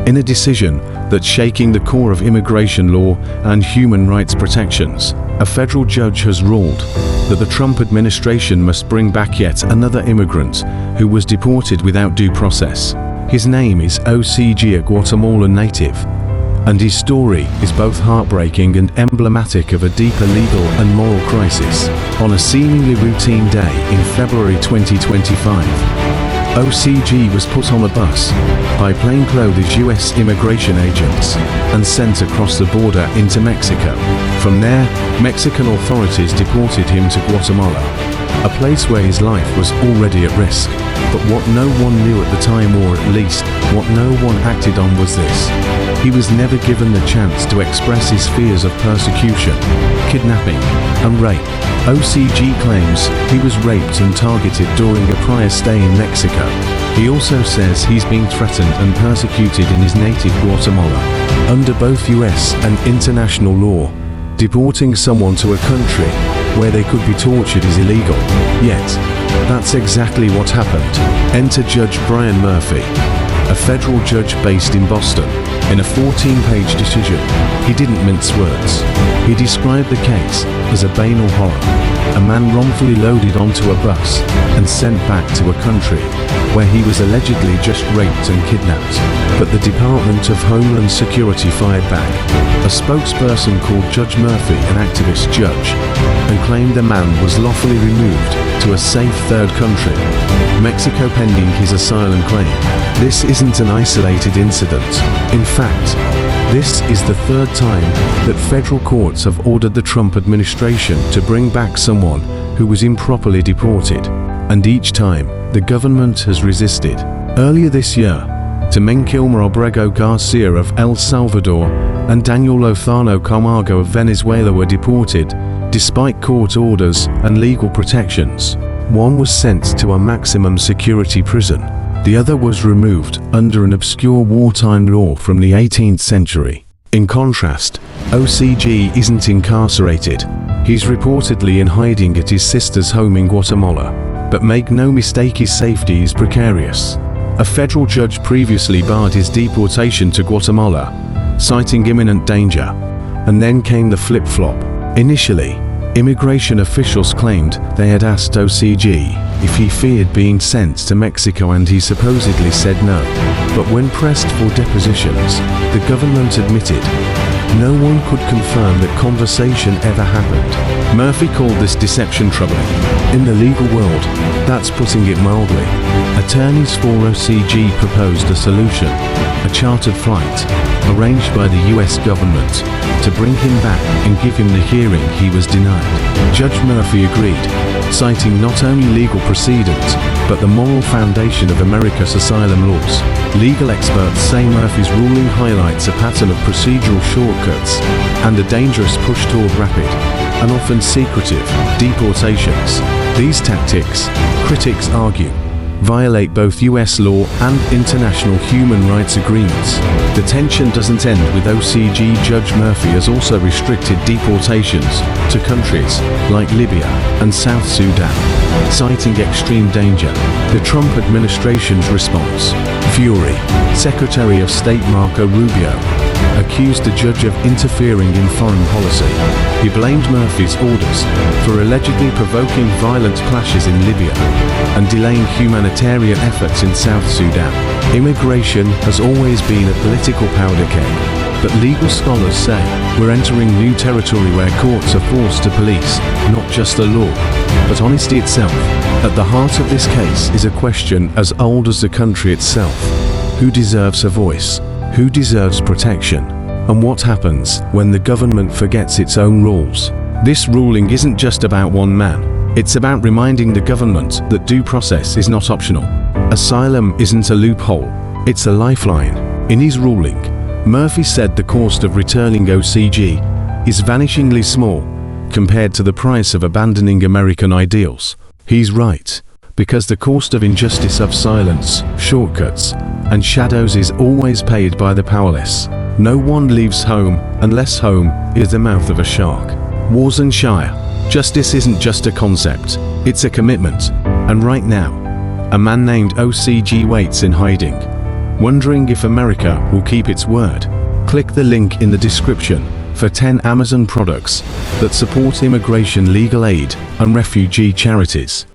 In a decision that's shaking the core of immigration law and human rights protections, a federal judge has ruled that the Trump administration must bring back yet another immigrant who was deported without due process. His name is O.C.G, a Guatemalan native, and his story is both heartbreaking and emblematic of a deeper legal and moral crisis. On a seemingly routine day in February 2025, O.C.G was put on a bus by plainclothes U.S. immigration agents and sent across the border into Mexico. From there, Mexican authorities deported him to Guatemala, a place where his life was already at risk. But what no one knew at the time, or at least what no one acted on, was this: he was never given the chance to express his fears of persecution, kidnapping, and rape. O.C.G claims he was raped and targeted during a prior stay in Mexico. He also says he's being threatened and persecuted in his native Guatemala. Under both US and international law, deporting someone to a country where they could be tortured is illegal. Yet, that's exactly what happened. Enter Judge Brian Murphy, a federal judge based in Boston. In a 14-page decision, he didn't mince words. He described the case as a banal horror: a man wrongfully loaded onto a bus and sent back to a country where he was allegedly just raped and kidnapped. But the Department of Homeland Security fired back. A spokesperson called Judge Murphy an activist judge and claimed the man was lawfully removed to a safe third country, Mexico, pending his asylum claim. This isn't an isolated incident. In fact, this is the third time that federal courts have ordered the Trump administration to bring back someone who was improperly deported, and each time the government has resisted. Earlier this year, Temenkilmer Obrego Garcia of El Salvador and Daniel Lozano Camargo of Venezuela were deported despite court orders and legal protections. One was sent to a maximum security prison. The other was removed under an obscure wartime law from the 18th century. In contrast, O.C.G isn't incarcerated. He's reportedly in hiding at his sister's home in Guatemala. But make no mistake, his safety is precarious. A federal judge previously barred his deportation to Guatemala, citing imminent danger. And then came the flip-flop. Initially, immigration officials claimed they had asked O.C.G if he feared being sent to Mexico, and he supposedly said no. But when pressed for depositions, the government admitted no one could confirm that conversation ever happened. Murphy called this deception troubling. In the legal world, that's putting it mildly. Attorneys for O.C.G proposed a solution: a chartered flight, arranged by the US government, to bring him back and give him the hearing he was denied. Judge Murphy agreed, citing not only legal precedents, but the moral foundation of America's asylum laws. Legal experts say Murphy's ruling highlights a pattern of procedural shortcuts and a dangerous push toward rapid, and often secretive, deportations. These tactics, critics argue, violate both US law and international human rights agreements. The tension doesn't end with O.C.G. Judge Murphy has also restricted deportations to countries like Libya and South Sudan, citing extreme danger. The Trump administration's response: fury. Secretary of State Marco Rubio accused the judge of interfering in foreign policy. He blamed Murphy's orders for allegedly provoking violent clashes in Libya and delaying humanitarian efforts in South Sudan. Immigration has always been a political powder keg, but legal scholars say we're entering new territory where courts are forced to police not just the law, but honesty itself. At the heart of this case is a question as old as the country itself: who deserves a voice? Who deserves protection? And what happens when the government forgets its own rules? This ruling isn't just about one man. It's about reminding the government that due process is not optional. Asylum isn't a loophole, it's a lifeline. In his ruling, Murphy said the cost of returning O.C.G is vanishingly small compared to the price of abandoning American ideals. He's right, because the cost of injustice, of silence, shortcuts, and shadows is always paid by the powerless. No one leaves home unless home is the mouth of a shark. Wars and Shire. Justice isn't just a concept, it's a commitment. And right now, a man named O.C.G waits in hiding, Wondering if America will keep its word? Click the link in the description for 10 Amazon products that support immigration legal aid and refugee charities.